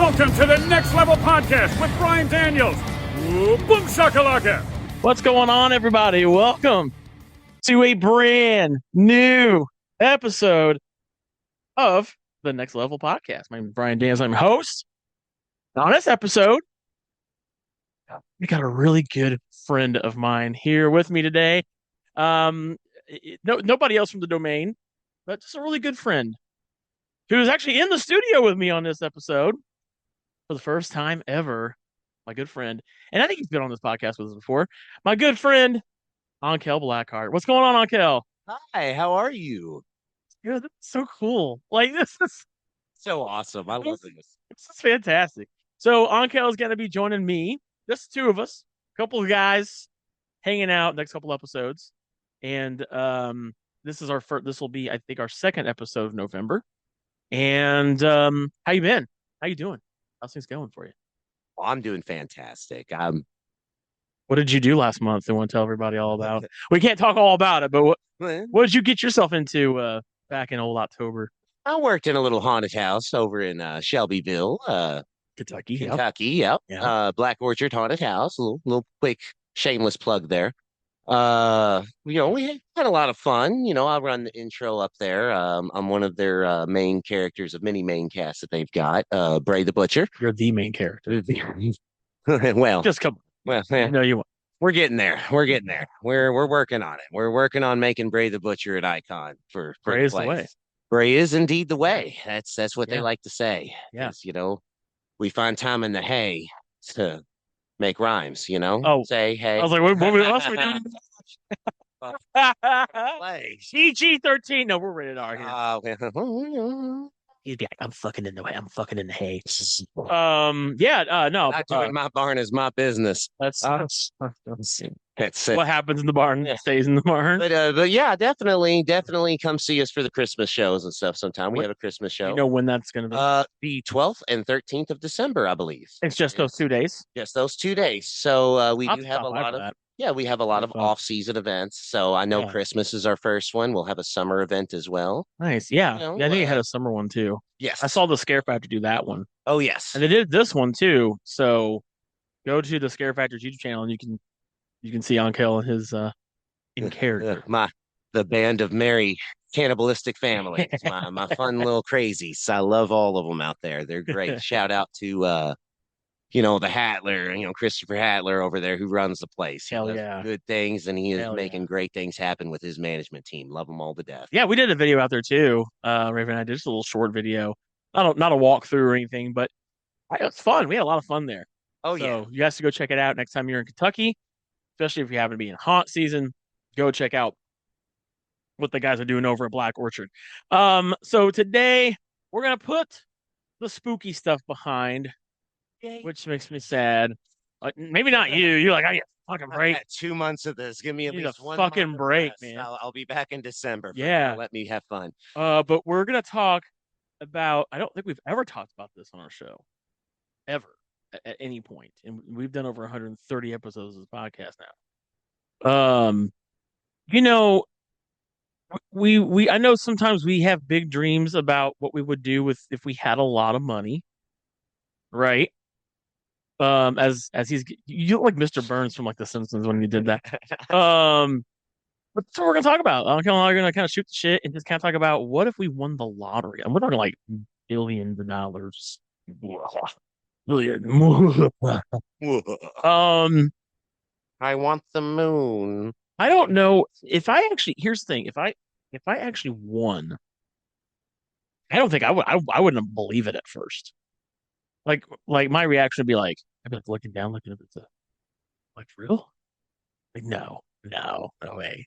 Welcome to the Next Level Podcast with Brian Daniels. Ooh, boom shakalaka. What's going on, everybody? Welcome to a brand new episode of the Next Level Podcast. My name is Brian Daniels. I'm your host. On this episode, we got a really good friend of mine here with me today. Nobody else from the domain, but just a really good friend who's actually in the studio with me on this episode for the first time ever. My good friend, and I think he's been on this podcast with us before. My good friend, Ankail Blackheart. What's going on, Ankail? Hi, how are you? Yeah, that's so cool. Like this is So awesome. I love this. This is fantastic. So Ankail is going to be joining me. Just two of us, a couple of guys hanging out next couple episodes, and this is our first. This will be, I think, our second episode of November. And how you been? How you doing? How's things going for you? Well, I'm doing fantastic. What did you do last month? I want to tell everybody all about. We can't talk all about it, but what did you get yourself into back in old October? I worked in a little haunted house over in Shelbyville, Kentucky. Kentucky. Yep. Yeah. Black Orchard Haunted House. A little quick shameless plug there. We had a lot of fun. I'll run the intro up there. I'm one of their main characters of many main casts that they've got. Bray the Butcher. You're the main character. Well, Just come. well, No, you won't. we're getting there. We're getting there. We're working on it. We're working on making Bray the Butcher an icon for Bray the is the place. way. Bray is indeed the way. That's what they Yeah. like to say. Yeah. 'Cause, we find time in the hay to make rhymes, Oh. Say hey. I was like, what else are we doing? Play. PG-13. No, we're rated R here. He'd be like, I'm fucking in the way. I'm fucking in the hay. Not No. doing my barn is my business. That's That's it. what happens in the barn. Yeah. Stays in the barn. But yeah, definitely come see us for the Christmas shows and stuff sometime. We have a Christmas show. You know when that's going to be? The 12th and 13th of December, I believe. It's just those 2 days. Just those 2 days. So we I'll do have a stop by lot for of that. we have a lot of Fun. off-season events. So I know Yeah. Christmas is our first one. We'll have a summer event as well. Nice. Yeah. You Yeah, I think you had a summer one too. Yes. I saw the Scare Factor do that one. Oh yes. And they did this one too. So go to the Scare Factor's YouTube channel and you can see Ankail and his in character. The band of merry cannibalistic families. my fun little crazies. I love all of them out there. They're great. Shout out to the Hattler, Christopher Hattler over there who runs the place. He Hell does yeah. good things, and he is Hell making yeah. great things happen with his management team. Love them all to death. Yeah, we did a video out there too. Raven and I did just a little short video. Not a walkthrough or anything, but it was fun. We had a lot of fun there. Oh yeah. So you guys should go check it out next time you're in Kentucky, especially if you happen to be in haunt season. Go check out what the guys are doing over at Black Orchard. So today we're gonna put the spooky stuff behind, which makes me sad. Like maybe not you. You're like, I need a fucking I've break. had 2 months of this. Give me at You need least a one fucking month of break, rest. man. I'll be back in December. Yeah. Let me have fun. But we're gonna talk about. I don't think we've ever talked about this on our show, ever at any point, and we've done over 130 episodes of this podcast now. We I know sometimes we have big dreams about what we would do if we had a lot of money, right? As you look like Mr. Burns from like The Simpsons when he did that. But that's what we're gonna talk about. We're gonna kind of shoot the shit and just kind of talk about what if we won the lottery. And we're talking like billions of dollars. Billion. I want the moon. I don't know if I actually. Here's the thing: if I actually won, I don't think I wouldn't believe it at first. Like my reaction would be like, I'd be like looking down, looking up at the, like, for real? Like no way.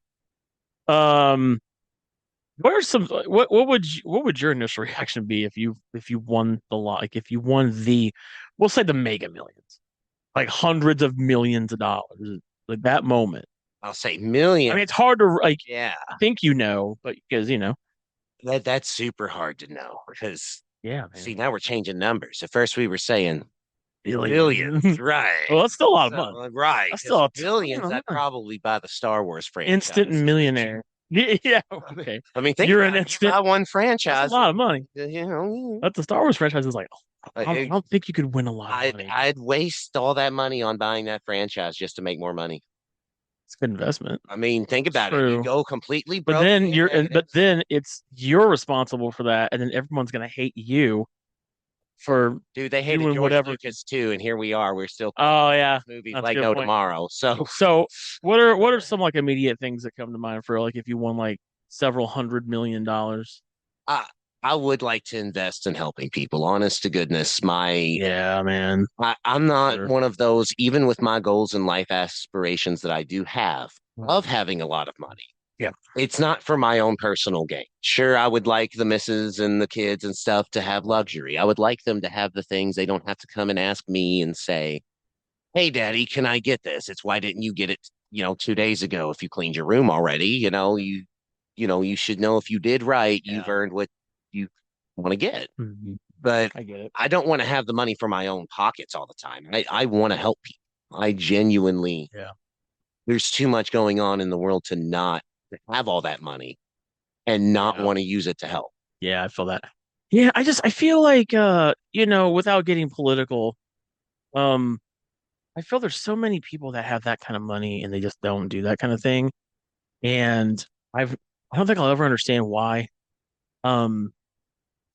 What are some what would your initial reaction be if you won the lot, like if you won we'll say the Mega Millions, like hundreds of millions of dollars, like that moment? I'll say million. I mean, it's hard to Yeah. think, but because That's super hard to know because yeah, man. see, now we're changing numbers. At first we were saying Billions. billions, right? Well, that's still a lot of money. Right. That's still a ton billions. of I'd money. probably buy the Star Wars franchise. Instant millionaire. Yeah. Okay. I mean, think You're about an it. You instant- buy one That's franchise. a lot of money. You know, But the Star Wars franchise is like I don't think you could win a lot of I'd money. I'd waste all that money on buying that franchise just to make more money. It's a good investment. I mean, think about it. You True. go completely But broke then and but negative. then you're responsible for that, and then everyone's gonna hate you for Dude, they hated doing George whatever. Lucas too, and here we are. We're still talking Oh about yeah, these movies that's a like good no point. tomorrow. So So what are some like immediate things that come to mind for like if you won like several $100 million? I I would like to invest in helping people. Honest to goodness, Yeah, man. I'm not Sure. one of those, even with my goals and life aspirations that I do have of having a lot of money. Yeah. It's not for my own personal gain. Sure, I would like the missus and the kids and stuff to have luxury. I would like them to have the things they don't have to come and ask me and say, "Hey, Daddy, can I get this?" It's why didn't you get it, 2 days ago if you cleaned your room already? You should know if you did right, you've Yeah. earned what you want to get. Mhm. But I get it. I don't want to have the money for my own pockets all the time. I want to help people. I genuinely, Yeah. there's too much going on in the world to not have all that money and not Yeah. want to use it to help. Yeah, I feel that. Yeah, I feel like without getting political, um, I feel there's so many people that have that kind of money and they just don't do that kind of thing. And I've I don't think I'll ever understand why. Um,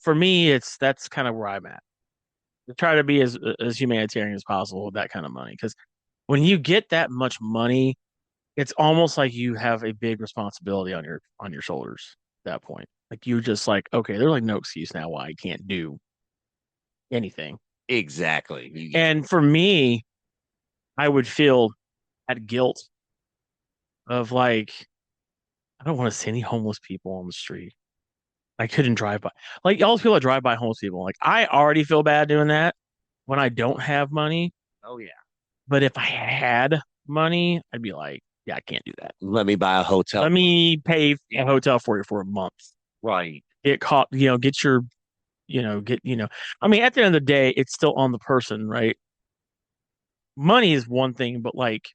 for me, that's kind of where I'm at. To try to be as humanitarian as possible with that kind of money. Because when you get that much money, it's almost like you have a big responsibility on your shoulders at that point. Like you just like, okay, there's like no excuse now why I can't do anything. Exactly. And for me, I would feel that guilt of like, I don't want to see any homeless people on the street. I couldn't drive by. Like all those people that drive by homeless people. Like I already feel bad doing that when I don't have money. Oh yeah. But if I had money, I'd be like, yeah, I can't do that. Let me buy a hotel. Let me pay a hotel for you for a month. Right. Get caught, get your, I mean, at the end of the day, it's still on the person, right? Money is one thing, but like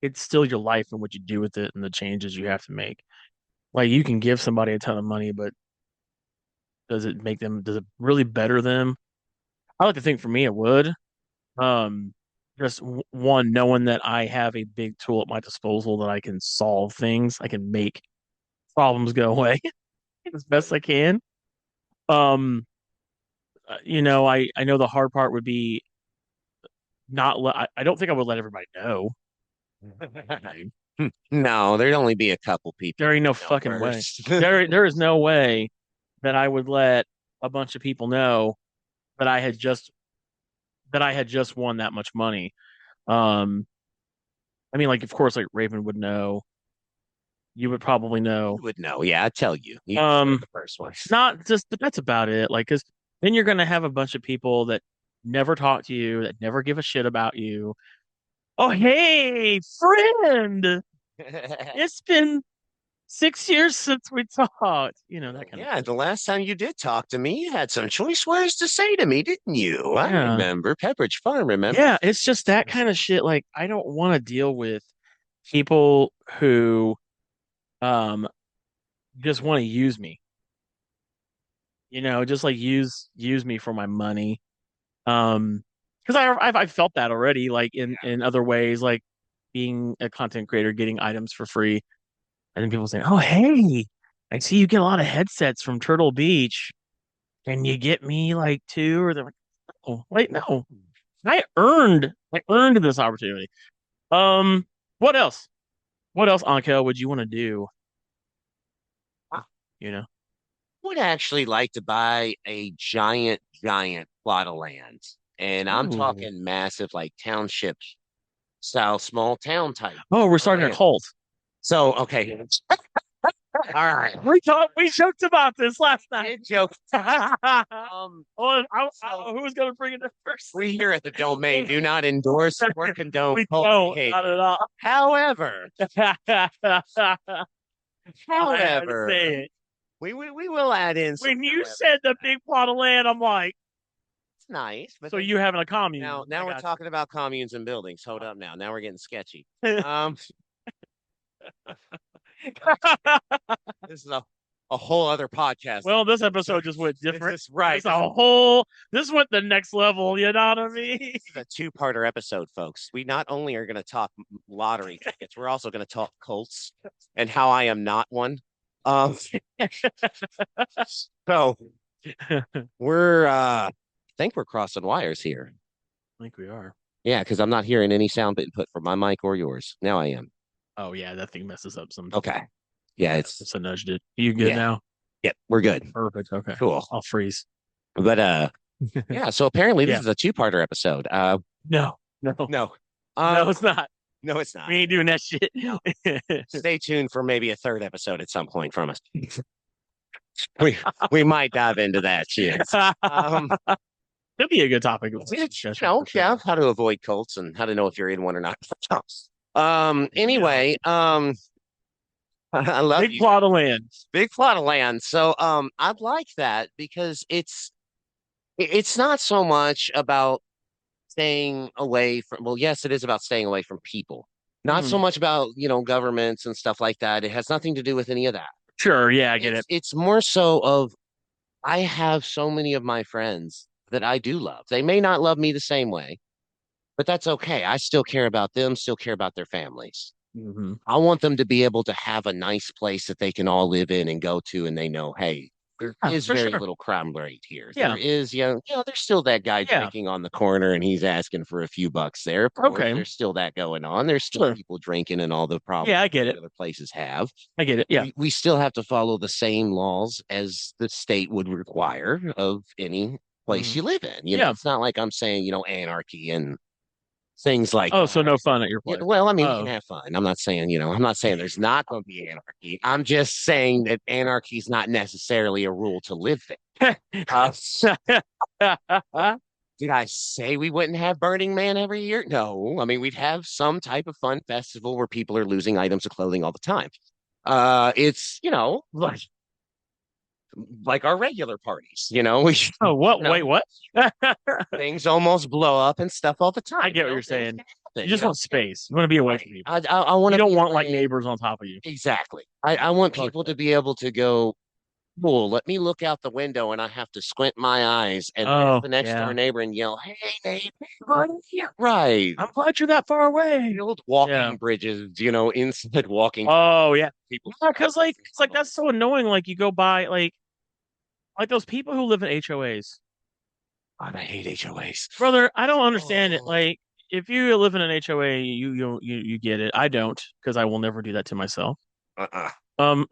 it's still your life and what you do with it and the changes you have to make. Like you can give somebody a ton of money, but does it really better them? I like to think for me it would. Um, just one, knowing that I have a big tool at my disposal that I can solve things, I can make problems go away as best I can. Um, I know the hard part would be not let, I don't think I would let everybody know. No, there'd only be a couple people There ain't no know fucking way. first. There is no way that I would let a bunch of people know that I had just won that much money. Um, I mean, like, of course, like Raven would know. You would probably know. You would know. Yeah, I tell you. You were Um, the first one. not just, but that's about it. Like, because then you're gonna have a bunch of people that never talk to you, that never give a shit about you. Oh, hey, friend, it's been 6 years since we talked. That kind of Yeah, thing. the last time you did talk to me, you had some choice words to say to me, didn't you? I Yeah. remember Pepperidge Farm, remember? Yeah, it's just that kind of shit. Like, I don't want to deal with people who um just want to use me. Just like use me for my money. Because I've felt that already, like in other ways, like being a content creator, getting items for free, and then people saying, "Oh, hey, I see you get a lot of headsets from Turtle Beach. Can you get me like two?" Or they're like, "Oh, wait, no, I earned this opportunity." Um, what else? What else, Ankel, would you want to do? I You know? would actually like to buy a giant, giant plot of land. And I'm Ooh. talking massive, like township style, small town type Oh, we're of starting a land. cult. So, okay. All right. We joked about this last night. Good joke. Who was gonna bring it up first? We here at the Domain do not endorse or condone We cult don't, behavior. not at all. However, I had to however, say it. we will add in some When you however. said the big plot of land, I'm like, It's nice, but so then you having a commune? now I we're got talking about communes and buildings. Hold up now. Now we're getting sketchy. you. Um, this is a a whole other podcast. Well, this episode just went This different. is right. It's a whole. This went the next level. You know what I mean? This is a two-parter episode, folks. We not only are going to talk lottery tickets, we're also going to talk Colts and how I am not one. Um, so we're I think we're crossing wires here. I think we are. Yeah, because I'm not hearing any sound input from my mic or yours. Now I am. Oh yeah, that thing messes up some. Okay. Yeah, it's Just nudged it. You good yeah. now? Yep, we're good. Perfect. Okay. Cool. I'll freeze. But yeah, so apparently this Yeah. is a two-parter episode. No. No. No, it's not. No, it's not. We ain't doing that shit. Stay tuned for maybe a third episode at some point from us. We might dive into that shit. That'd be a good topic. Yeah, how to avoid cults and how to know if you're in one or not. Anyway, I love Big you. plot of land. Big plot of land. So, I like that because it's not so much about staying away from, well, yes, it is about staying away from people. Not so much about, governments and stuff like that. It has nothing to do with any of that. Sure, yeah, I get it. It's more so of I have so many of my friends that I do love. They may not love me the same way, but that's okay. I still care about them, still care about their families. I want them to be able to have a nice place that they can all live in and go to, and they know, hey, there is very little crime rate here. Yeah. There is, there's still that guy drinking on the corner and he's asking for a few bucks there. Of course, there's still that going on. There's still people drinking and all the problems I get it. other places have. I get it. Yeah. We still have to follow the same laws as the state would require of any place you live in. It's not like I'm saying, anarchy and things like so no fun at your place. Well, I mean, we can have fun. I'm not saying there's not going to be anarchy. I'm just saying that anarchy is not necessarily a rule to live there. Did I say we wouldn't have Burning Man every year? No. I mean, we'd have some type of fun festival where people are losing items of clothing all the time. It's, like our regular parties, we what? Wait, what? things almost blow up and stuff all the time. I get what you're saying. You just want space. You want to be away from people. I want You don't want like neighbors on top of you. Exactly. I want people to be able to go, cool, let me look out the window and I have to squint my eyes and the next door neighbor and yell, hey, neighbor, right. I'm glad you're that far away. Build walking bridges, instead walking. Oh, yeah. People. Because that's so annoying. Like you go by like those people who live in HOAs. God, I hate HOAs. Brother, I don't understand it. Like if you live in an HOA, you get it. I don't, because I will never do that to myself. And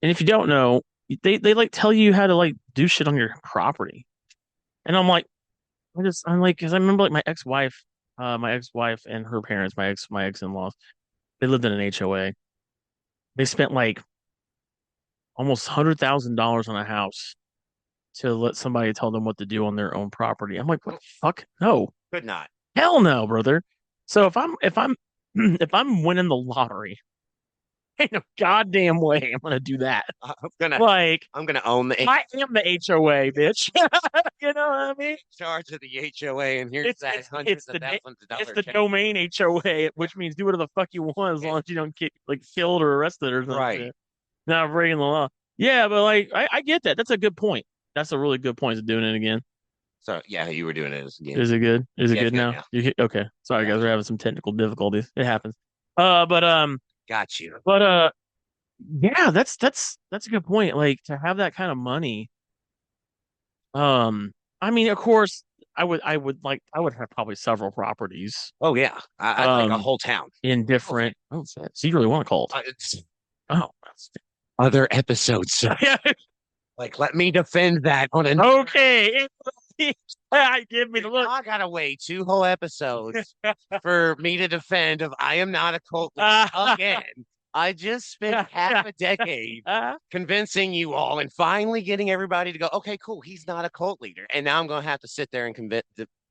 if you don't know, they like tell you how to like do shit on your property. And I'm like, because I remember like my ex-wife and her parents, my ex-in-laws, they lived in an HOA. They spent like almost $100,000 on a house to let somebody tell them what to do on their own property. I'm like, what the fuck? No. Could not. Hell no, brother. So if I'm if I'm winning the lottery, ain't no goddamn way I'm gonna do that. I'm gonna own the I am the HOA, bitch. You know what I mean? Charge of the HOA, and here's that hundreds of thousands of dollars. It's the domain HOA, which means do whatever the fuck you want as long as you don't get like killed or arrested or something. Right. Not breaking the law. Yeah, but like I get that. That's a good point. That's a really good point of doing it again. So yeah, you were doing it again. Is it good? Is it good now? Okay. Sorry, guys, we're having some technical difficulties. It happens. Got you. But yeah, that's a good point. Like to have that kind of money. I mean, of course, I would have probably several properties. Oh yeah, I'd like a whole town in different. Oh, so you really want a cult? Other episodes. Like, let me defend that on an. Okay. Give me the look. I gotta wait 2 whole episodes for me to defend of I am not a cult leader again. I just spent half a decade convincing you all and finally getting everybody to go, okay, cool, he's not a cult leader. And now I'm gonna have to sit there and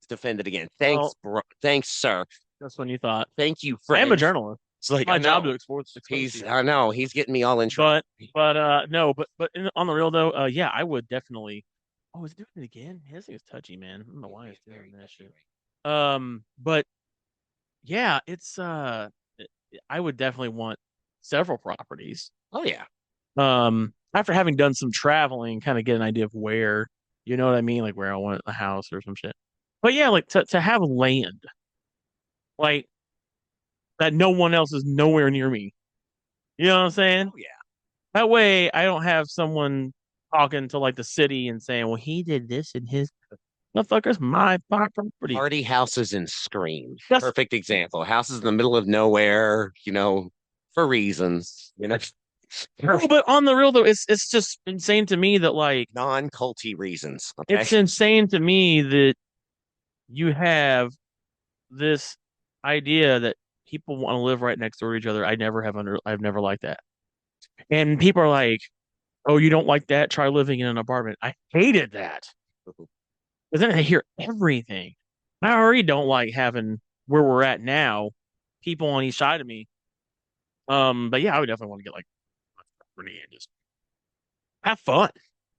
defend it again. Thanks, bro. Thanks, sir. That's when you thought. Thank you, friend. I am a journalist. It's like my job to expose. I know he's getting me all in trouble. But on the real though, yeah, I would definitely. Oh, is it doing it again? His thing is touchy, man. I don't know why it's doing that shit. But yeah, it's I would definitely want several properties. Oh yeah. after having done some traveling, kind of get an idea of where, you know what I mean, like where I want the house or some shit. But yeah, like to have land like that, no one else is nowhere near me. You know what I'm saying? Oh yeah. That way, I don't have someone talking to like the city and saying, "Well, he did this in his motherfuckers, my property." Party houses and Scream. That's Perfect example. Houses in the middle of nowhere, for reasons, no, but on the real though, it's just insane to me that like non-culty reasons. Okay. it's insane to me that you have this idea that people want to live right next door to each other. I've never liked that. And people are like, "Oh, you don't like that? Try living in an apartment." I hated that. But then I hear everything. I already don't like having where we're at now, people on each side of me. But yeah, I would definitely want to get like property and just have fun.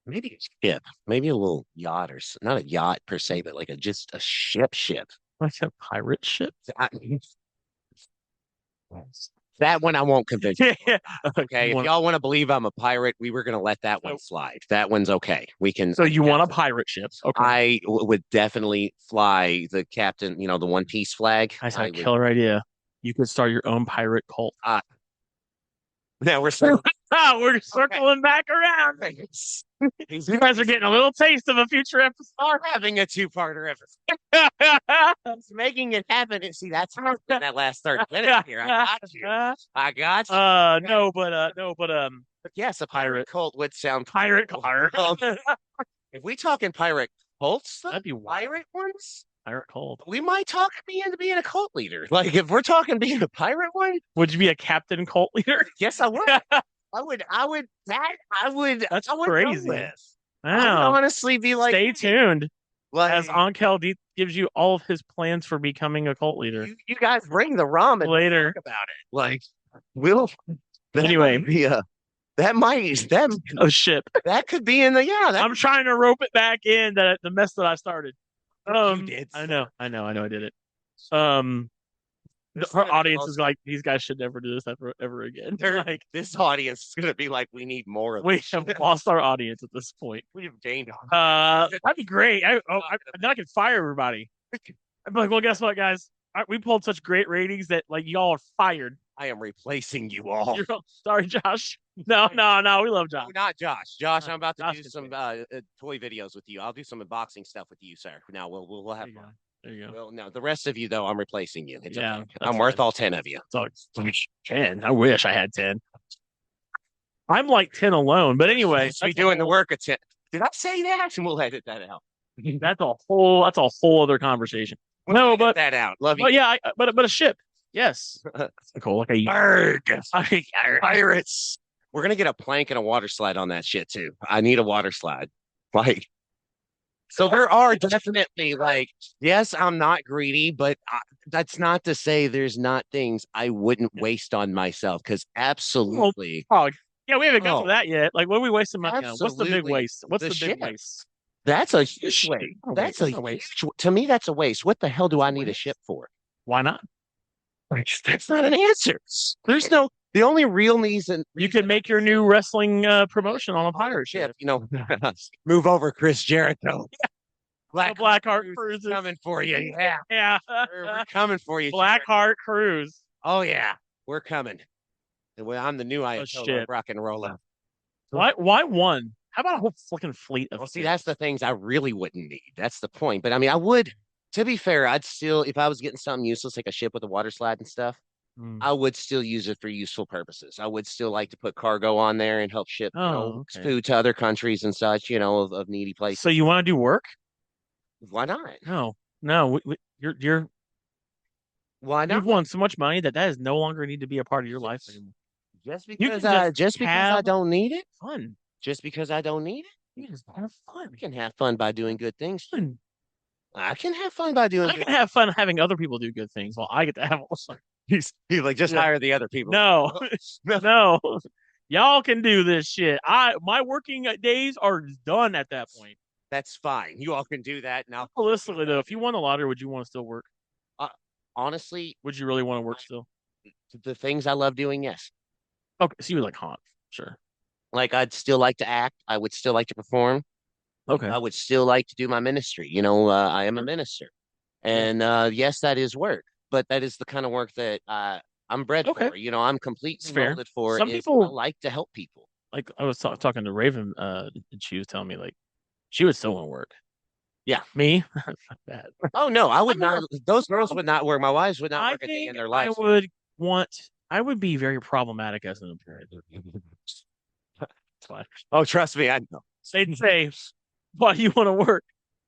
Maybe a ship, maybe a little yacht not a yacht per se, but like just a ship. Like a pirate ship. I- that one I won't convince you. Yeah. Okay, You if want, y'all want to believe I'm a pirate, we were gonna let that one so, slide. That one's okay. We can. so you want a pirate ship? Okay. Would definitely fly the captain, the One Piece flag. Nice, I a would. killer idea. You could start your own pirate cult. Uh, now we're still. Ah, we're circling back around. You guys are getting a little taste of a future episode. Are having a two-parter episode. It's making it happen. And see, that's how that last 30 minutes here. I got you. I got you. But yes, a pirate cult would sound Pirate cult. if we talking pirate cults, though, That'd be wild. pirate ones, Pirate cult. we might talk me into being a cult leader. Like if we're talking being a pirate one, Would you be a captain cult leader? yes, I would. That's I would go crazy. with. I would Wow. honestly be like, Stay tuned as like Ankail gives you all of his plans for becoming a cult leader you guys bring the rum and later. talk about it. Like, we'll Anyway, that might a ship. that could be in the I'm trying to rope it back in that the mess that I started. you did. I know, I did it. Um, Our audience is like, these guys should never do this ever again. They're like, this audience is gonna be like, we need more of we this. have lost our audience at this point. We have gained on. That'd be great. Then I can fire everybody. I'd be like, well, guess what, guys? We pulled such great ratings that like y'all are fired. I am replacing you all. Sorry, Josh. No, we love Josh. Not Josh. Josh, I'm about to Josh do is some toy videos with you. I'll do some unboxing stuff with you, sir. Now we'll have fun. There you go. Well, no, the rest of you though, I'm replacing you. It's Yeah, okay. that's I'm worth fine. all 10 of you. So it's 10. I wish I had 10. I'm like 10 alone. But anyway, Let's be doing the work of 10. Did I say that? And we'll edit that out. that's a whole other conversation. No, but that out. Love you. but yeah, but a ship. Yes. Cool. Like a Arg. Pirates. We're gonna get a plank and a water slide on that shit too. I need a water slide. Like, so there are definitely like, yes, I'm not greedy, but that's not to say there's not things I wouldn't waste on myself. Because absolutely, Oh, yeah, we haven't got to that yet. Like, what are we wasting money on? What's the big Absolutely. waste? What's The the big ship. waste? that's a huge Shit. waste. Oh, That's wait, a waste. huge. To me, that's a waste. What the hell do I need a waste? ship for? Why not? Like, that's not an answer. There's no. The only real reason You could make your new wrestling promotion on a pirate ship. move over, Chris Jericho. Blackheart Cruises. coming for you. Yeah, Yeah. we're coming for you. Blackheart Cruise. Oh yeah, we're coming. Well, I'm the new Ayatollah shit. of rock and roll. Why one? How about a whole fucking fleet of Well, see, that's the things I really wouldn't need. That's the point. But I mean, I would. To be fair, I'd still, if I was getting something useless, like a ship with a water slide and stuff, I would still use it for useful purposes. I would still like to put cargo on there and help ship, okay. food to other countries and such, of needy places. So you want to do work? Why not? No. You're Why not? you've won so much money that is no longer need to be a part of your life anymore. Just You because can just because I have don't need it. Fun. Just because I don't need it. You just have fun. I can have fun by doing good things. Fun. I can have fun by doing I can have fun having other people do good things while I get to have fun. He's like, just hire the other people. No, no, y'all can do this shit. My working days are done at that point. That's fine. You all can do that now. Realistically, though, if you won the lottery, would you want to still work? Honestly, Would you really want to work still? the things I love doing, yes. Okay, so you would like haunt, sure. Like I'd still like to act. I would still like to perform. Okay. I would still like to do my ministry. I am a minister. Yeah. And yes, that is work, but that is the kind of work that I'm bred Okay. for. I'm It's completely fair. molded for Some is I people like to help people. like I was talking to Raven, and she was telling me like she would still want to work. Yeah. Me, fuck that. Oh no, I would I'm not. a, Those girls would not work. My wives would not I work a day in think their I lives. would want. I would be very problematic as an employer. It's fine. Oh, trust me, I know. They'd say, "Why do you want to work?"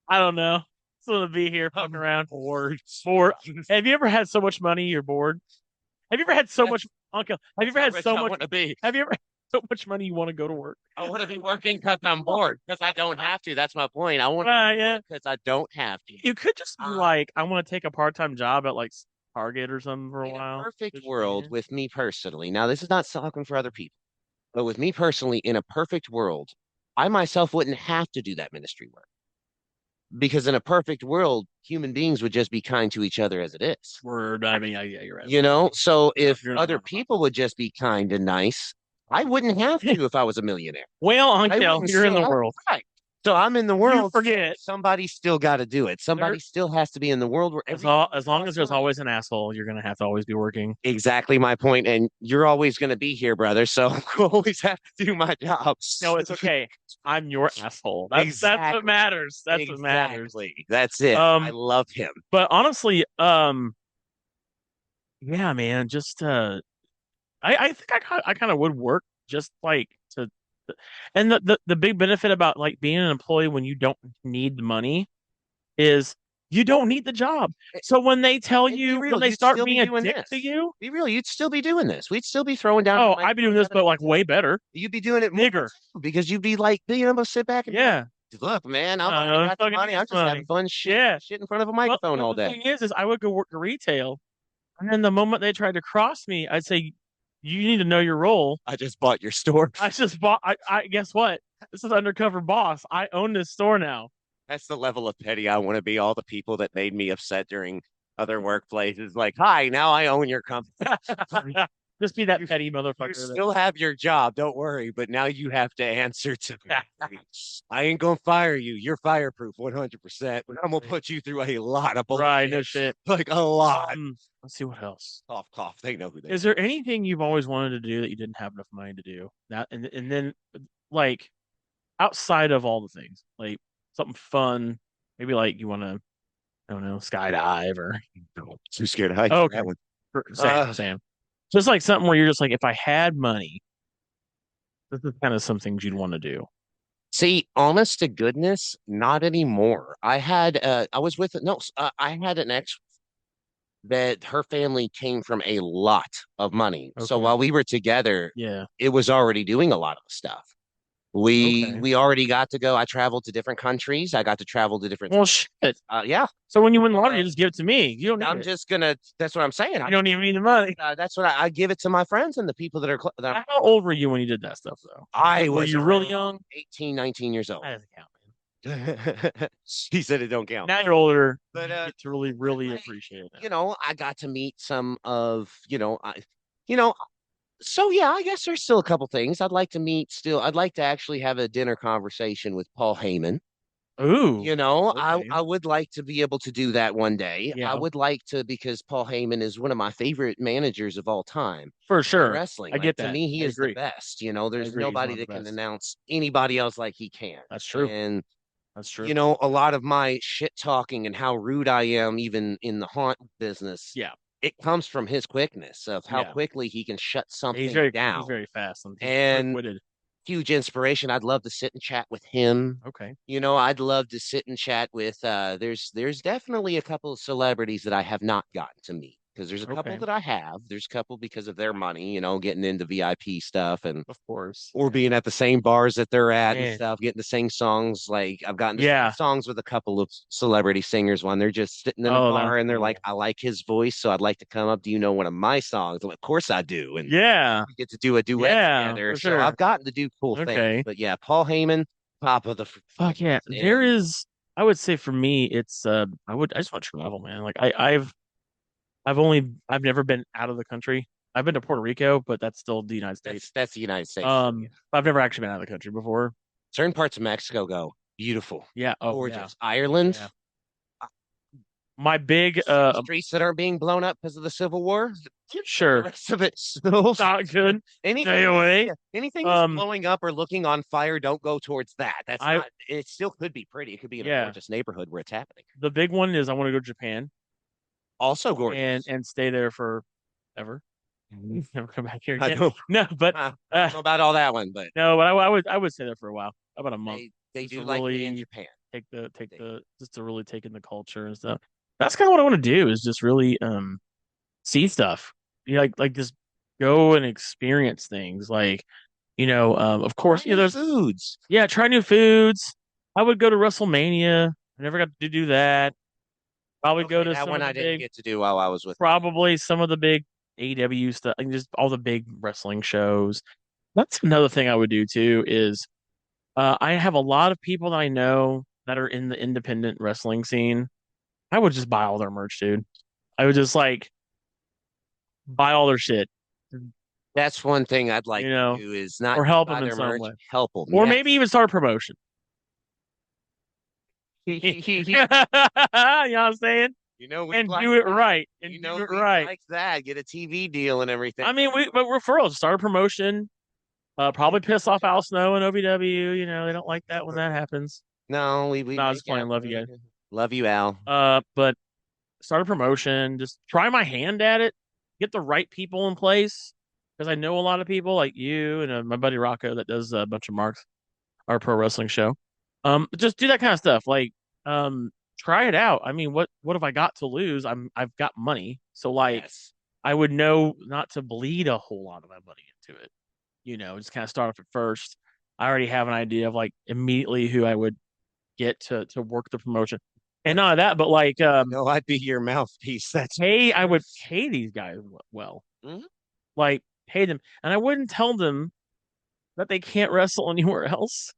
I don't know. Just want to be here, fucking I'm around. bored. Bored. Have you ever had so much money you're bored? Have you ever had so much, That's Uncle? Have you that's ever how had rich so I much? want to be. Have you ever had so much money you want to go to work? I want to be working because I'm bored. Because I don't have to. That's my point. I want to Yeah. work because I don't have to. You could just be Uh, like, I want to take a part-time job at like Target or something for a in a while. perfect Just world, saying. with me personally, now this is not talking for other people, but with me personally, in a perfect world, I myself wouldn't have to do that ministry work because in a perfect world, human beings would just be kind to each other as it is. Word. I mean, yeah, you're right. So if You're not other wrong about people that. would just be kind and nice, I wouldn't have to if I was a millionaire. Well, I Uncle, wouldn't you're in still the have world. right. So I'm in the You world. forget Somebody still got to do it. there Somebody still has to be in the world where everything as long as costs there's money. always an asshole, you're gonna have to always be working. Exactly my point, and you're always going to be here, brother. So I always have to do my job. No, it's okay. I'm your asshole. That's what Exactly. matters. That's what matters. Exactly. That's it. I Um, love him. but honestly, yeah, man, just I think I kind of would work just like to, and the big benefit about like being an employee when you don't need the money is you don't need the job. So when they tell And be you when real, they you'd start still be being a doing dick to this. you, Be real, you'd still be doing this. We'd still be throwing down the oh, I'd be doing microphone, this, having a but good like way time. better, You'd be doing it more bigger. too, because you'd be like being able to sit back and be like, Yeah, look, man, I've already got the fucking money. I'm easy just having money. fun Yeah. shit in front of a Well, microphone well, all the day. thing is I would go work retail, and then the moment they tried to cross me, I'd say, "You need to know your role." I just bought your store. I just bought. I guess what? This is undercover boss. I own this store now. That's the level of petty I want to be. All the people that made me upset during other workplaces, like, hi, now I own your company. Just be that You, petty you motherfucker. still have your job, don't worry, but now you have to answer to me. I ain't gonna fire you. You're fireproof 100%, but I'm gonna put you through a lot of Right, no bullshit. shit. Like a lot. Let's see what else. Cough, cough. They know who they Is are. there anything you've always wanted to do that you didn't have enough money to do? That and then like outside of all the things, like something fun, maybe like you want to, I don't know, skydive or No, too scared to hike oh, for okay, that one. Sam, Uh, Sam. Just like something where you're just like, if I had money, this is kind of some things you'd want to do. See, honest to goodness, not anymore. I was with, no, I had an ex that her family came from a lot of money. So Okay. while we were together, Yeah. it was already doing a lot of stuff. Okay. We already got to go. I traveled to different countries. I got to travel to different Well, shit. yeah. So when you win the lottery, Uh, you just give it to me. You don't need I'm it. just gonna that's what I'm saying. You don't even need the money. That's what I give it to my friends and the people that are How old were you when you did that stuff, though? I Were was you really around young? 18, 19 years old. That doesn't count, He said it don't count. man. Now you're older. But You get to really, but really like, appreciate it now. I got to meet some of, you know, so yeah, I guess there's still a couple things I'd like to meet still. I'd like to actually have a dinner conversation with Paul Heyman. Ooh, I okay. would like to be able to do that one day. I Yeah, would like to because Paul Heyman is one of my favorite managers of all time for in sure. wrestling. I Like get to that. me, he I is the agree. best. I There's agree. He's one nobody of the that can best. announce anybody else like he can. That's true. And That's true. a lot of my shit talking and how rude I am, even in the haunt business, Yeah, it comes from his quickness of how yeah. quickly he can shut something He's down. very fast and he's quick And witted. huge inspiration. I'd love to sit and chat with him. Okay. I'd love to sit and chat with there's definitely a couple of celebrities that I have not gotten to meet because there's a couple Okay. that I have. There's a couple because of their money, getting into VIP stuff and Of course. or Yeah. being at the same bars that they're at and Man. stuff, getting to sing songs. Like I've gotten to sing Yeah. songs with a couple of celebrity singers when they're just sitting in a Oh, bar that's and they're like, cool. I like his voice, so I'd like to come up. Do you know one of my songs? I'm like, of course I do. And Yeah. we get to do a duet Yeah, together. for So I've sure. gotten to do cool things. Okay. But yeah, Paul Heyman, top of the Fuck yeah. list. And I would say for me, it's I just want to travel, man. Like I've never been out of the country. I've been to Puerto Rico, but that's still the United States. That's the United States. Yeah. I've never actually been out of the country before. Certain parts of Mexico go beautiful, Yeah. Oh, yeah. gorgeous. Ireland, Yeah. My big streets that aren't being blown up because of the Civil War. The sure, rest of it still not good. Stay anything. away. Yeah, anything that's Um, blowing up or looking on fire, don't go towards that. That's I not. It still could be pretty. It could be in a yeah. gorgeous neighborhood where it's happening. The big one is I want to go to Japan Also and gorgeous. stay there for ever. Never come back here I again. don't, No, but I don't know about all that one, but no, but I would stay there for a while, about a month, they just do to like it in really Japan. take They, the just to really take in the culture and stuff. That's kind of what I want to do is just really see stuff. You know, like just go and experience things. Like of course, new there's foods. yeah, try new foods. I would go to WrestleMania. I never got to do that. Probably go Okay, to that some one of I the didn't big get to do while I was with you. probably some of the big AEW stuff, and just all the big wrestling shows. That's another thing I would do too is I have a lot of people that I know that are in the independent wrestling scene. I would just buy all their merch, dude. I would just like buy all their shit, That's one thing I'd like you to know, do is not or just help buy them in their some merch, way. help them. Or maybe Yes. even start a promotion. You know what I'm saying? We And like do it that. right. And do it We right. like that. Get a TV deal and everything. I mean, but referrals, start a promotion. Probably piss off Al Snow and OVW. They don't like that when that happens. No, we No, I was make just playing. out. Love you guys. Love you, Al. But start a promotion. Just try my hand at it. Get the right people in place because I know a lot of people like you and my buddy Rocco that does a bunch of marks, our pro wrestling show. Just do that kind of stuff. Like, try it out. I mean, what have I got to lose? I've got money, so like, Yes. I would know not to bleed a whole lot of my money into it. Just kind of start off at first. I already have an idea of like immediately who I would get to work the promotion. And not that, but like No, I'd be your mouthpiece. That's I would pay these guys well. Mhm. Like pay them. And I wouldn't tell them that they can't wrestle anywhere else.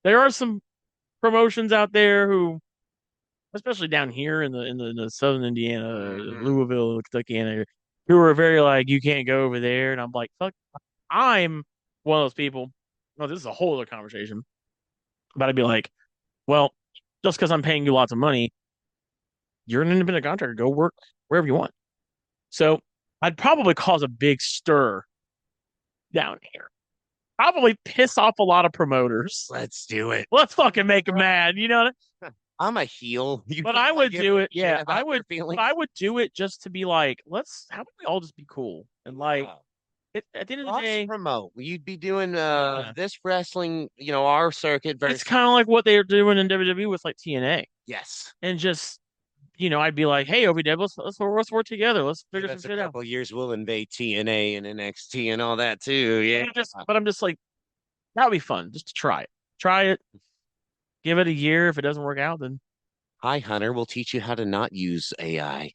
There are some promotions out there who, especially down here in the southern Indiana, Mhm. Louisville, Kentucky, area, who are very like, you can't go over there. And I'm like, fuck, I'm one of those people. No, this is a whole other conversation. But I'd be like, well, just because I'm paying you lots of money, you're an independent contractor. Go work wherever you want. So I'd probably cause a big stir down here. Probably piss off a lot of promoters. Let's do it. Let's fucking make them mad, you know? I'm a heel. You But think I would give do a it. shit Yeah, about their feelings? I would do it just to be like, how about we all just be cool? And like, at the end of the Cross day, promote. You'd be doing yeah, this wrestling, our circuit it's versus kind of like what they're doing in WWE with like TNA. yes. And just, I'd be like, hey, OVW, let's work together. Let's Give figure some us a shit out. couple years, we'll invade TNA and NXT and all that too. Yeah. But I'm just like, that would be fun just to try it. Try it, give it a year. If it doesn't work out, then Hi, Hunter. We'll teach you how to not use AI.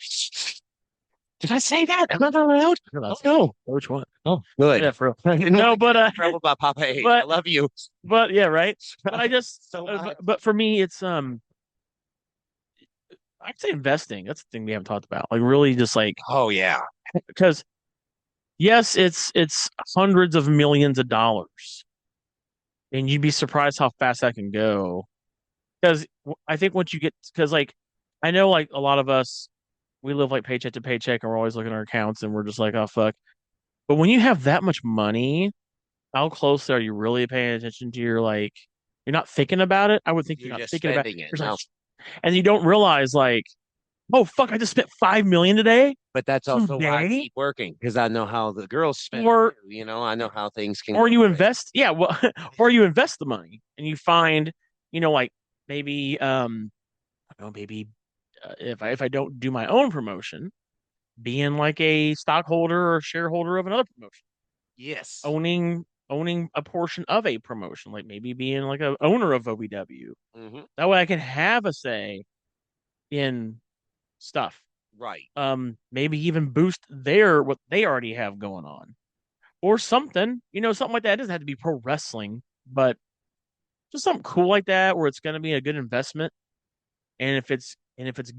Did I say that? Am I not allowed? no, Oh, no. which one? Oh, good. Yeah, for real. I didn't No, want to but get in trouble about Papa H. I but love you. yeah, right. But I just, So but for me, it's I'd say investing. That's the thing we haven't talked about. Like really, just like oh yeah. because yes, it's hundreds of millions of dollars, and you'd be surprised how fast that can go. Because I think once you get, because like I know like a lot of us, we live like paycheck to paycheck, and we're always looking at our accounts, and we're just like, oh fuck. But when you have that much money, how close are you really paying attention to your like? You're not thinking about it. I would think you're You're not just thinking about. spending it. You're No. like, and you don't realize like, oh fuck, I just spent 5 million today. But that's also why I Today? keep working because I know how the girls spend Or too. I know how things can or go you crazy. invest, yeah, well, or you invest the money and you find, like maybe I don't know, maybe if I don't do my own promotion, being like a stockholder or shareholder of another promotion, Yes. owning a portion of a promotion, like maybe being like a owner of OVW. Hmm. That way I can have a say in stuff. Right. Maybe even boost what they already have going on. Or something, something like that. It doesn't have to be pro wrestling, but just something cool like that where it's going to be a good investment. And if it's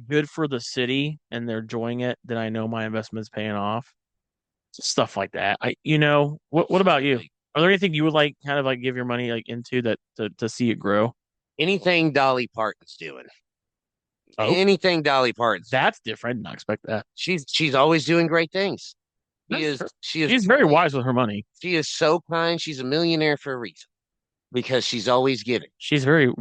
good for the city and they're enjoying it, then I know my investment's paying off. Stuff like that. What about you? Absolutely. Are there anything you would like kind of like give your money like into that to see it grow? Anything Dolly Parton's doing. Oh, Anything Dolly Parton's doing. that's different. Did not expect that. She's always doing great things. That's true. She is She's very really wise with her money. she is so kind. She's a millionaire for a reason because she's always giving. She's very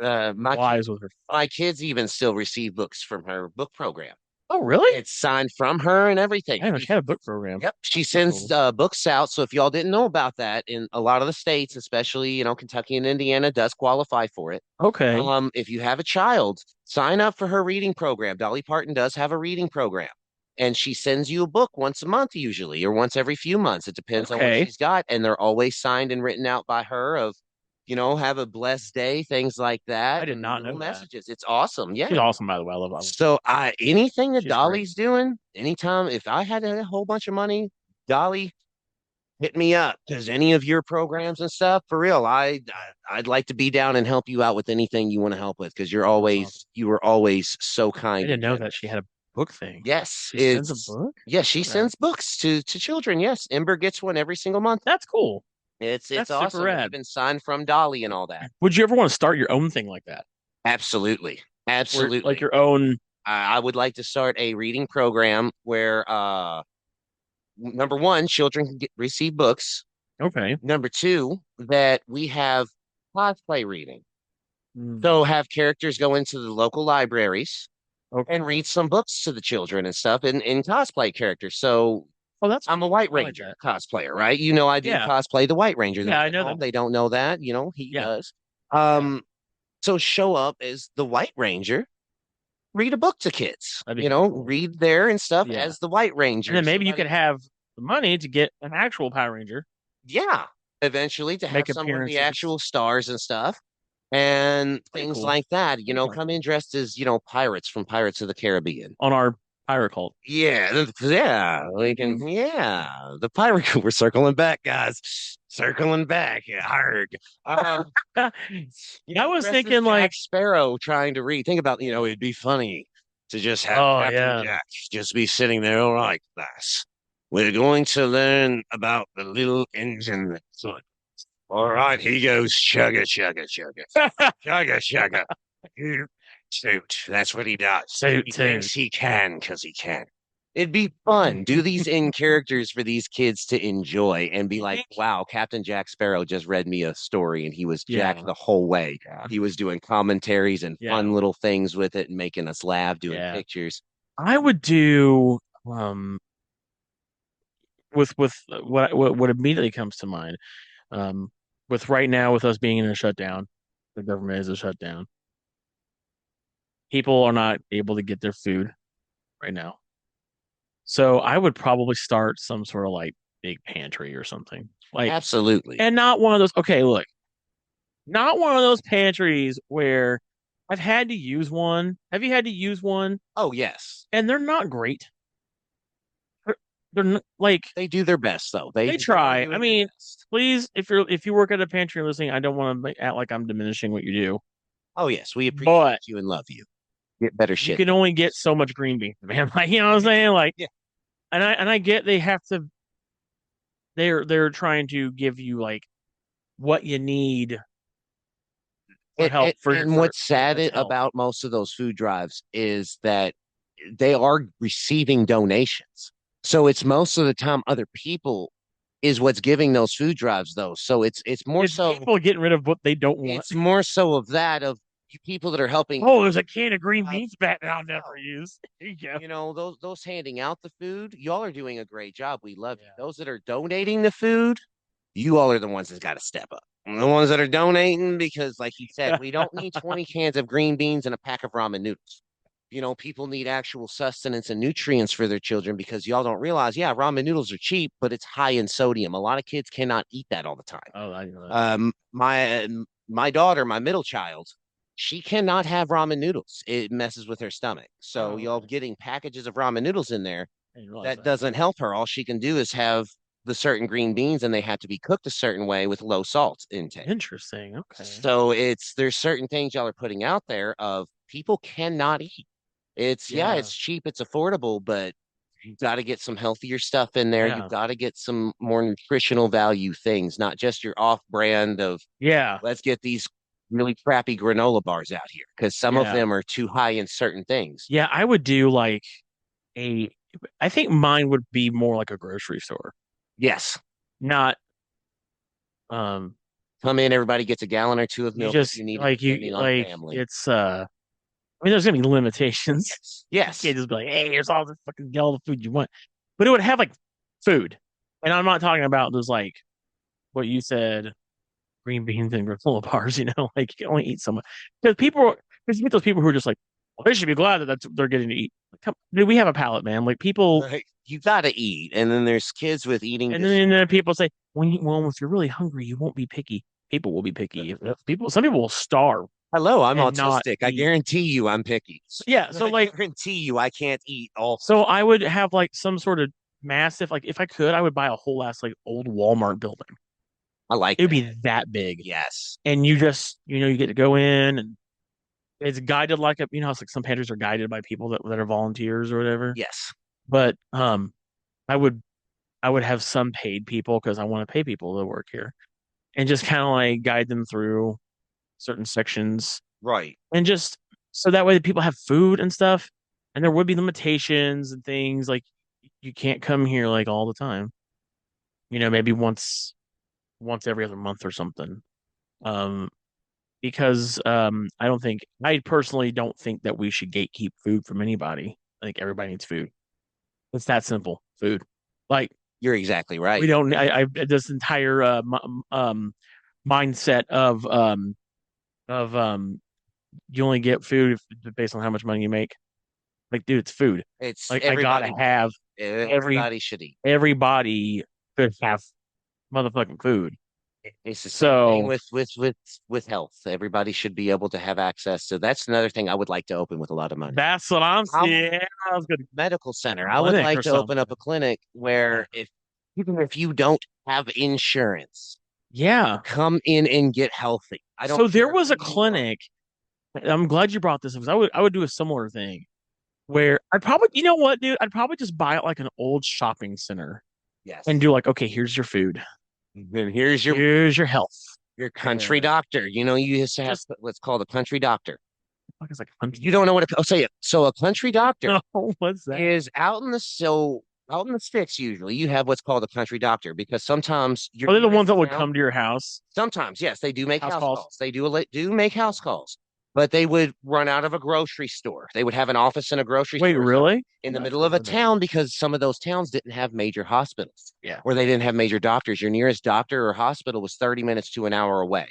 Uh, my ki- wise with her. my kids even still receive books from her book program. Oh, really? It's signed from her and everything. I didn't know she had a book program. Yep, she That's pretty sends cool. books out. So if y'all didn't know about that, in a lot of the states, especially Kentucky and Indiana, does qualify for it. Okay. If you have a child, sign up for her reading program. Dolly Parton does have a reading program, and she sends you a book once a month, usually, or once every few months. It depends on what Okay. she's got, and they're always signed and written out by her. Have a blessed day, things like I that, did and not little know that. messages. It's awesome. She's Yeah. awesome, by the way. I love So I anything that she's great. Dolly's doing, anytime if I had a whole bunch of money, Dolly, hit me up because any of your programs and stuff, for real, I'd like to be down and help you out with anything you want to help with because That's awesome. you were always so I kind didn't and know that generous. she had a book thing. Yes, She sends a book? she Okay. sends books to children. Yes, Ember gets one every single month. That's cool. It's That's super awesome and rad. even signed from Dolly and all that. Would you ever want to start your own thing like that? Absolutely. Where like Absolutely. your own I would like to start a reading program where number one, children can receive books. okay. Number two, that we have cosplay reading. Mm. So have characters go into the local libraries Okay. and read some books to the children and stuff in cosplay characters. So Oh, that's I'm a cool. White I like Ranger that. cosplayer, right? I do Yeah. cosplay the White Ranger. Yeah, Those I at know that. home, they don't know that, he Yeah. does. Yeah. Um, so show up as the White Ranger, read a book to kids, That'd be kind of cool. read there and stuff Yeah. as the White And Ranger. then So maybe you by could the have the money to get an actual Power Ranger, yeah, eventually to have make some of the appearances. actual stars and stuff and Pretty things cool. like that. That'd be kind of Come in cool. dressed as, pirates from Pirates of the Caribbean. On our pirate cult. Yeah, yeah, we can. Yeah, the pirate. We're circling back, guys. Circling back. Arg. Uh, I was dressed as thinking Jack like, Sparrow trying to read. Think about, it'd be funny to just have oh Captain yeah. Jack just be sitting there. All right, class. We're going to learn about the little engine. So, all right, he goes chugga chugga chugga chugga chugga. Suit. That's what he does. Toot He toot. thinks he can because he can. It'd be fun. Do these in characters for these kids to enjoy and be You like, think? wow, Captain Jack Sparrow just read me a story and he was Jack Yeah. the whole way. Yeah. He was doing commentaries and Yeah. fun little things with it and making us laugh, doing Yeah. pictures. I would do with what immediately comes to mind. Um with right now with us being in a shutdown, the government is a shutdown. People are not able to get their food right now. So I would probably start some sort of like big pantry or something. Like Absolutely. and not one of those okay, look, not one of those pantries where I've had to use one. Have you had to use one? Oh, yes. And they're not great. They're, like They do their best, though. they They are try. I doing their mean, best. please, if you work at a pantry and listening, I don't want to act like I'm diminishing what you do, Oh, yes. We appreciate but you and love you. Get better you shit can than only get this. so much green beans, man. Like you know what I'm saying? Like, Yeah. and I get they have to. They're trying to give you like what you need for help And for what's your sad pet's health. about most of those food drives is that they are receiving donations. So it's most of the time other people is what's giving those food drives though. So It's people getting rid of what they don't want. it's more so of that of you people that are helping Oh, there's a can of green uh, beans back that I'll oh, never use. There you go. those handing out the food, y'all are doing a great job. We love you. Yeah. Those that are donating the food, you all are the ones that got to step up. And the ones that are donating, because like you said, we don't need 20 cans of green beans and a pack of ramen noodles. People need actual sustenance and nutrients for their children because y'all don't realize, yeah, ramen noodles are cheap, but it's high in sodium. A lot of kids cannot eat that all the time. Oh, I know that. My daughter, my middle child, she cannot have ramen noodles. It messes with her stomach. So Oh, y'all okay. getting packages of ramen noodles in there, I didn't realize that that. doesn't help her. All she can do is have the certain green beans and they have to be cooked a certain way with low salt intake. Interesting. Okay. So there's certain things y'all are putting out there of people cannot eat. Yeah, Yeah. it's cheap, it's affordable, but You've got to get some healthier stuff in there. You've Yeah. got to get some more nutritional value things, not just your off-brand of Yeah. let's get these really crappy granola bars out here because some of Yeah. them are too high in certain things. Yeah. I would do like a, I think mine would be more like a grocery store, Yes. not, um, Come in, everybody gets a gallon or two of you milk if just you need it, like depending you on like family. it's I mean there's gonna be limitations. Yes. You Yes. can't just be like, hey, here's all the fucking all the food you want. But it would have like food. And I'm not talking about those like what you said, green beans and granola bars, like you can only eat so much. Because you get those people who are just like, well, they should be glad that they're getting to eat. Like, come, dude, we have a palate, man. Like people, Like, you got to eat. And then there's kids with eating and dis. then people say, well, if you're really hungry, you won't be picky. People will be picky. Some people will starve Hello, I'm and not autistic. I eat. guarantee you I'm picky. Yeah, so I like, guarantee you I can't eat all. so I would have like some sort of massive, like if I could, I would buy a whole ass like old Walmart building. I like It would that. be that big, Yes. and you just, you get to go in and it's guided like how it's like some pantries are guided by people that are volunteers or whatever. Yes. But I would I would have some paid people because I want to pay people to work here and just kind of like guide them through certain sections Right. and just so that way people have food and stuff. And there would be limitations and things like you can't come here like all the time. Maybe once every other month or something. Um, because I personally don't think that we should gatekeep food from anybody. I think everybody needs food. It's that simple. Food. Like You're exactly we right. don't. I this entire mindset of you only get food based on how much money you make. Like, dude, it's food. It's Like, I gotta everybody. have every Everybody should eat. everybody could have motherfucking food. It's the same thing So with health. Everybody should be able to have access. So that's another thing I would like to open with a lot of money. that's what I'm I seeing. I was gonna medical center. I would clinic like or to open up something. a clinic where if even if you don't have insurance, Yeah. come in and get healthy. I don't So there care was a who you are. clinic. I'm glad you brought this up because I would do a similar thing where I'd probably, you know what, dude? I'd probably just buy like an old shopping center and Yes. do like, okay, here's your food, Then here's here's your health. your country And doctor. You used to have just what's called a country doctor. fuck is like You don't know what I'll say it. So a country doctor no, what's that? is out in the sticks usually. You have what's called a country doctor because sometimes your Are they the ones nearest that would town. come to your house? Sometimes, yes, they do make House house calls? calls. They do make house calls, but they would run out of a grocery store. They would have an office in a grocery Wait, store really? in the I've middle actually of a heard that. town because some of those towns didn't have major hospitals Yeah. or they didn't have major doctors. Your nearest doctor or hospital was 30 minutes to an hour away.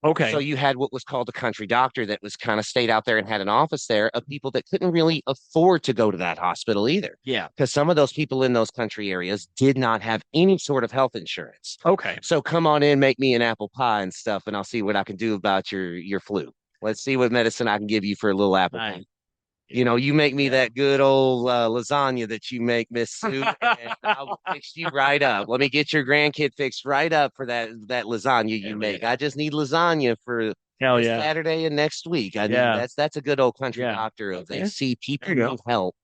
So Okay. you had what was called a country doctor that was kind of stayed out there and had an office there of people that couldn't really afford to go to that hospital either. Yeah. Because some of those people in those country areas did not have any sort of health insurance. Okay. So come on in, make me an apple pie and stuff, and I'll see what I can do about your flu. Let's see what medicine I can give you for a little apple pie. Nice. You make me Yeah. that good old lasagna that you make, Miss Sue, and I'll fix you right up. Let me get your grandkid fixed right up for that lasagna you Hell make. yeah. I just need lasagna for Hell this yeah. Saturday and next week. I need Yeah. that's a good old country Yeah. doctor of they Okay. see There people you go. need help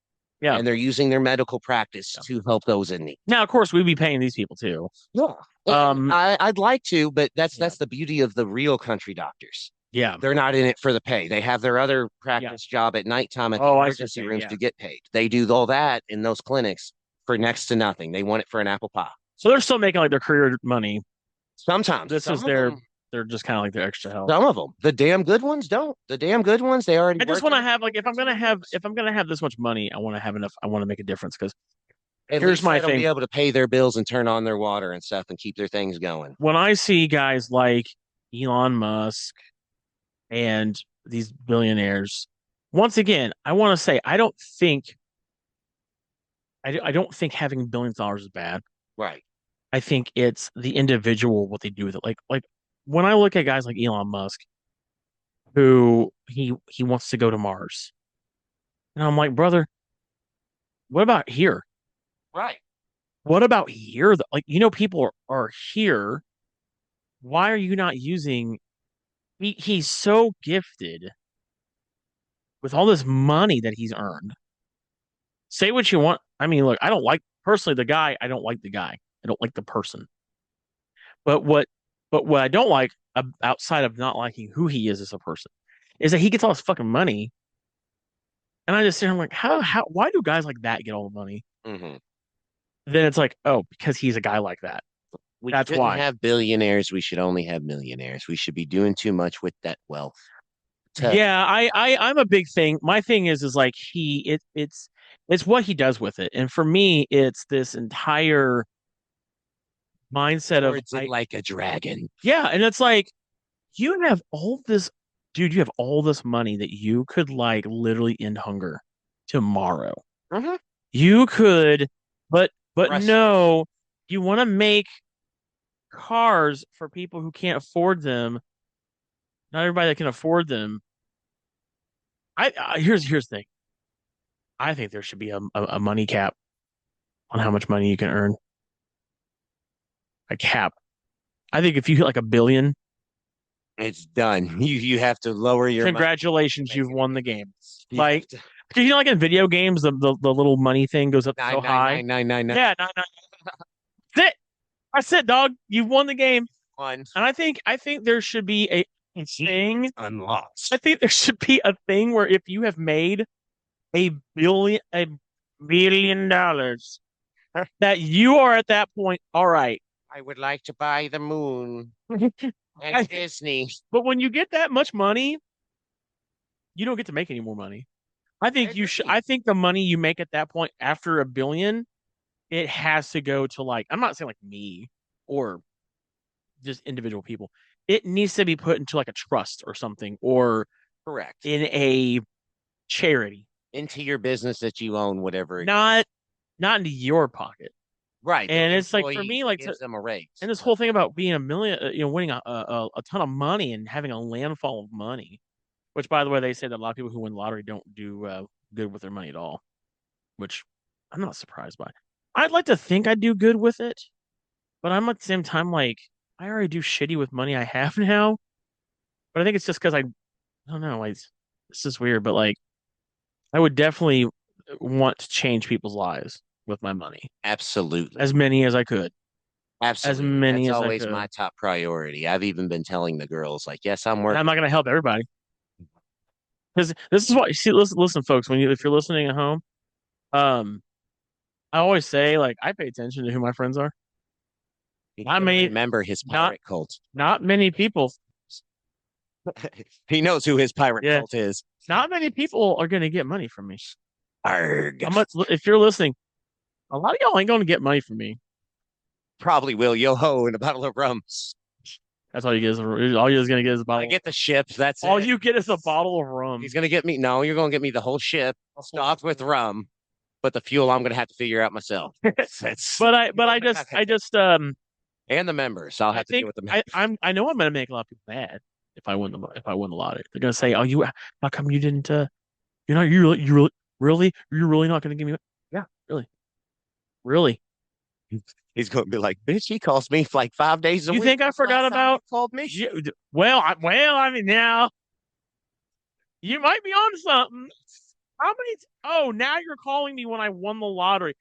Yeah. and they're using their medical practice Yeah. to help those in need. Now, of course, we'd be paying these people too. Yeah. Um, I'd like to, but yeah. that's the beauty of the real country doctors. Yeah. They're not in it for the pay. They have their other practice job at nighttime at the Oh, I see what emergency you're saying. rooms Yeah. to get paid. They do all that in those clinics for next to nothing. They want it for an apple pie. So they're still making like their career money. Sometimes, This is they're just kind of like their extra help. some of them. The damn good ones don't. The damn good ones, they already I just work want to in have like if I'm gonna have this much money, I want to have enough. I want to make a difference because at here's least my let them be thing. able to pay their bills and turn on their water and stuff and keep their things going. When I see guys like Elon Musk and these billionaires, once again, I want to say I don't think having billions of dollars is bad. Right. I think it's the individual what they do with it. Like when I look at guys like Elon Musk, who he wants to go to Mars, and I'm like, brother, what about here? Right. What about here? Like, people are here. Why are you not using? He's so gifted with all this money that he's earned. say what you want. I mean, look, I don't like personally the guy. I don't like the guy. I don't like the person. But what I don't like outside of not liking who he is as a person is that he gets all this fucking money, and I just sit here, I'm like, why do guys like that get all the money? Hmm. Then it's like, oh, because he's a guy like that. We That's shouldn't why. have billionaires. We should only have millionaires. We should be doing too much with that wealth. To, Yeah, I'm a big thing. My thing is like it's what he does with it. And for me, it's this entire mindset of towards it like a dragon. yeah, and it's like you have all this dude, you have all this money that you could like literally end hunger tomorrow. Hmm. You could, but Frustration. no, you want to make cars for people who can't afford them. Not everybody that can afford them. Here's the thing. I think there should be a money cap on how much money you can earn. A cap. I think if you hit like a billion, It's done. You have to lower your money to congratulations, make you've it won again. the game. You have Like, to because like in video games, the little money thing goes up nine so nine high. nine nine nine nine Yeah, no, no, that's it. That's it, dog. You've won the game. one And I think there should be a thing. I unlocked. think there should be a thing where if you have made a billion dollars, that you are at that point. All right. I would like to buy the moon I, and Disney. but when you get that much money, you don't get to make any more money. I I think you should. agree. I think the money you make at that point after a billion, it has to go to like I'm not saying like me or just individual people. It needs to be put into like a trust or something or Correct. in a charity, Into your business that you own, whatever it is. not not into your pocket. Right. The And it's like for employee me, like gives them a raise. and this whole thing about being a million, winning a ton of money and having a landfall of money, which by the way, they say that a lot of people who win the lottery don't do good with their money at all, which I'm not surprised by. I'd like to think I do good with it, but I'm at the same time like I already do shitty with money I have now. But I think it's just because I don't know, like this is weird, but like I would definitely want to change people's lives with my money, Absolutely. as many as I could, as Absolutely. many That's as I always could. my top priority. I've even been telling the girls, like, yes, I'm And I'm working. not gonna help everybody because this is what you see. Listen, folks, when you if you're listening at home, um, I always say like I pay attention to who my friends are. He Not should many, remember his not pirate cult. not many people. He knows who his pirate Yeah, cult is. not many people are gonna get money from me. Arg. How much? If you're listening, a lot of y'all ain't gonna get money from me. Probably will. Yo ho and a bottle of rum. That's all you get. All you're gonna get is a I bottle. get the ship. That's All it. you get is a bottle of rum. He's gonna get me. No, you're gonna get me the whole ship stocked with rum, but the fuel I'm gonna have to figure out myself. That's But and the members. I'll I have to deal think with the members. I know I'm gonna make a lot of people mad if I win the lottery. They're gonna say, "Oh, how come you didn't? You're not you're really not gonna give me? Yeah, really, really. He's gonna be like, bitch, he calls me like 5 days a You week. think I When's the forgot last time you about? called me? Well, I mean now you might be on something. How many? Oh, now you're calling me when I won the lottery.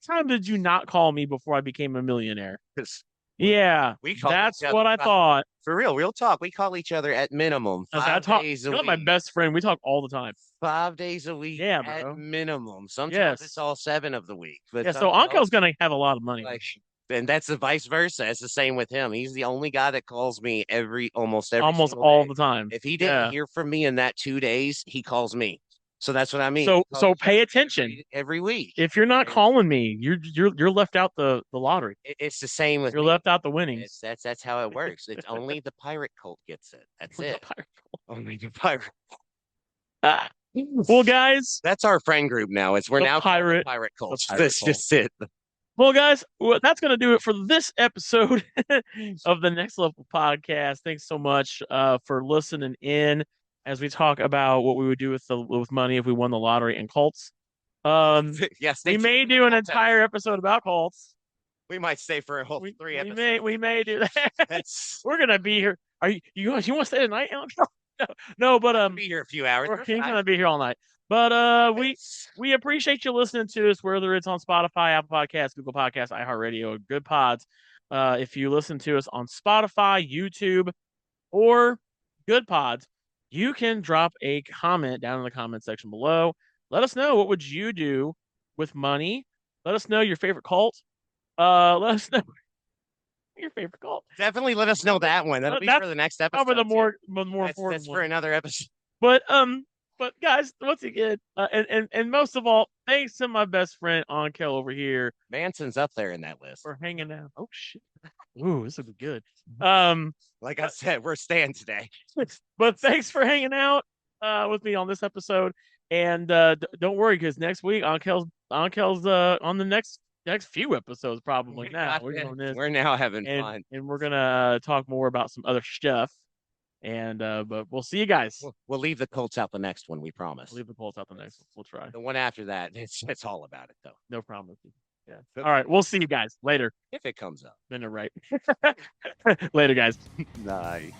How many times did you not call me before I became a millionaire? 'Cause Yeah, we call that's each other what I thought. for real talk. We call each other at minimum I was like, I five talk. days a You're like my week. best friend. We talk all the time. 5 days a week Yeah, at bro. minimum. Sometimes it's Yes. all 7 of the week, but Yeah. So something Ankail's else gonna have a lot of money. like, and that's the vice versa. It's the same with him. He's the only guy that calls me almost every Almost single all day. the time. If he didn't Yeah. hear from me in that 2 days, he calls me. So that's what I mean. So We call each pay other attention. every week. If you're not And calling me, you're left out the lottery. it's the same with You're me. left out the It's winnings. that's how it works. It's only the pirate cult gets it. That's The it. pirate. Only the pirate. Ah. Well, guys, That's our friend group now. We're the now called the pirate, pirate cult. pirate That's cult. just it. Well, guys, that's going to do it for this episode of the Next Level Podcast. Thanks so much for listening in as we talk about what we would do with money if we won the lottery and cults. Yes, We may do an entire episode about cults. we might stay for a whole three episodes. We may do that. That's We're gonna be here. Are you want to stay tonight, Alex? No, but Be here a few hours. we're We're ain't fine. gonna be here all night. But we appreciate you listening to us, whether it's on Spotify, Apple Podcasts, Google Podcasts, iHeartRadio, Good Pods. If you listen to us on Spotify, YouTube, or Good Pods, you can drop a comment down in the comment section below. Let us know, what would you do with money. Let us know your favorite cult. Let us know your favorite cult. Definitely let us know that one. That'll be That's for the next probably episode. the Too. more important That's one. for another episode. But guys, once again, and most of all, thanks to my best friend Ankail over here Manson's up there in that list. for hanging out. Oh shit. Ooh, this will be good. Like I said, we're staying today. But thanks for hanging out with me on this episode. And don't worry, because next week Ankail's on the next few episodes probably now. We're doing this, We're now having and fun. we're gonna talk more about some other stuff. And but we'll see you guys. We'll leave the Colts out the next one, we promise. Leave the polls out the next one. We'll try. The one after that, it's all about it though. No problem. Yeah. All right. We'll see you guys later. If it comes up. Then right. Later, guys. Nice.